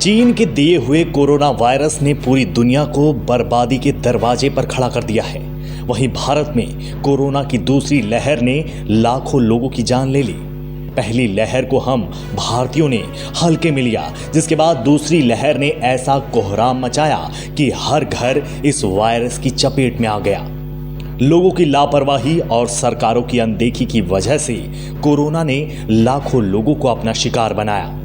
चीन के दिए हुए कोरोना वायरस ने पूरी दुनिया को बर्बादी के दरवाजे पर खड़ा कर दिया है। वहीं भारत में कोरोना की दूसरी लहर ने लाखों लोगों की जान ले ली। पहली लहर को हम भारतीयों ने हल्के में लिया, जिसके बाद दूसरी लहर ने ऐसा कोहराम मचाया कि हर घर इस वायरस की चपेट में आ गया। लोगों की लापरवाही और सरकारों की अनदेखी की वजह से कोरोना ने लाखों लोगों को अपना शिकार बनाया।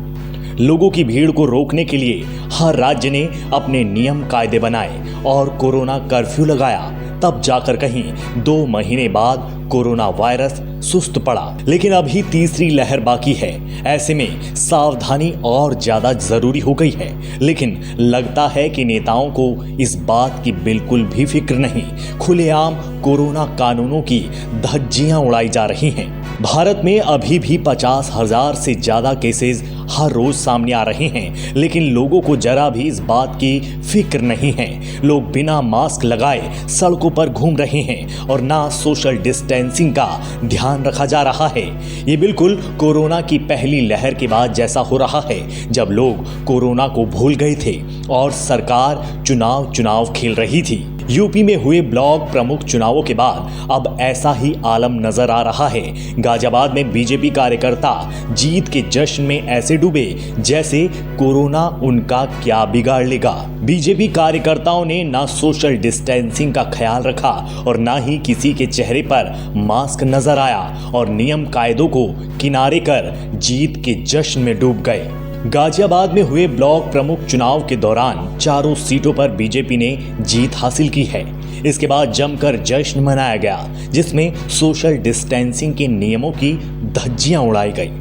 लोगों की भीड़ को रोकने के लिए हर राज्य ने अपने नियम कायदे बनाए और कोरोना कर्फ्यू लगाया। तब जाकर कहीं 2 महीने बाद कोरोना वायरस सुस्त पड़ा। लेकिन अभी तीसरी लहर बाकी है। ऐसे में सावधानी और ज्यादा जरूरी हो गई है। लेकिन लगता है कि नेताओं को इस बात की बिल्कुल भी फिक्र नहीं। खुलेआम कोरोना कानूनों की धज्जियां उड़ाई जा रही हैं। भारत में अभी भी 50,000 से ज्यादा केसेस हर रोज सामने आ रहे हैं, लेकिन लोगों को जरा भी इस बात की फिक्र नहीं है। लोग बिना मास्क लगाए सड़कों पर घूम रहे हैं और ना सोशल डिस्टेंसिंग का ध्यान रखा जा रहा है। ये बिल्कुल कोरोना की पहली लहर के बाद जैसा हो रहा है, जब लोग कोरोना को भूल गए थे और सरकार चुनाव खेल रही थी। यूपी में हुए ब्लॉक प्रमुख चुनावों के बाद अब ऐसा ही आलम नजर आ रहा है। गाजियाबाद में बीजेपी कार्यकर्ता जीत के जश्न में ऐसे डूबे जैसे कोरोना उनका क्या बिगाड़ लेगा। बीजेपी कार्यकर्ताओं ने ना सोशल डिस्टेंसिंग का ख्याल रखा और ना ही किसी के चेहरे पर मास्क नजर आया और नियम कायदों को किनारे कर जीत के जश्न में डूब गए। गाजियाबाद में हुए ब्लॉक प्रमुख चुनाव के दौरान चारों सीटों पर बीजेपी ने जीत हासिल की है। इसके बाद जमकर जश्न मनाया गया, जिसमें सोशल डिस्टेंसिंग के नियमों की धज्जियां उड़ाई गई।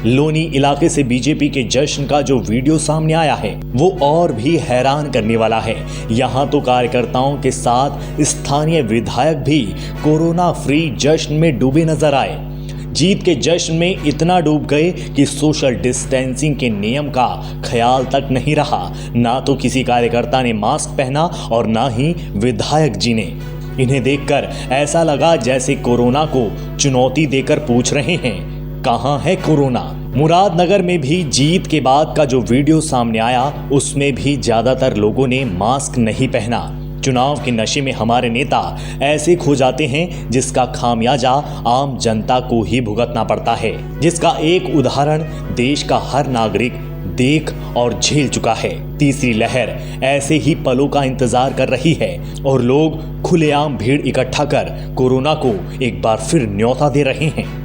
लोनी इलाके से बीजेपी के जश्न का जो वीडियो सामने आया है वो और भी हैरान करने वाला है। यहाँ तो कार्यकर्ताओं के साथ स्थानीय विधायक भी कोरोना फ्री जश्न में डूबे नजर आए। जीत के जश्न में इतना डूब गए कि सोशल डिस्टेंसिंग के नियम का ख्याल तक नहीं रहा। ना तो किसी कार्यकर्ता ने मास्क पहना और ना ही विधायक जी ने। इन्हें देखकर ऐसा लगा जैसे कोरोना को चुनौती देकर पूछ रहे हैं, कहां है कोरोना। मुरादनगर में भी जीत के बाद का जो वीडियो सामने आया, उसमें भी ज्यादातर लोगों ने मास्क नहीं पहना। चुनाव के नशे में हमारे नेता ऐसे खो जाते हैं जिसका खामियाजा आम जनता को ही भुगतना पड़ता है, जिसका एक उदाहरण देश का हर नागरिक देख और झेल चुका है। तीसरी लहर ऐसे ही पलों का इंतजार कर रही है और लोग खुलेआम भीड़ इकट्ठा कर कोरोना को एक बार फिर न्योता दे रहे हैं।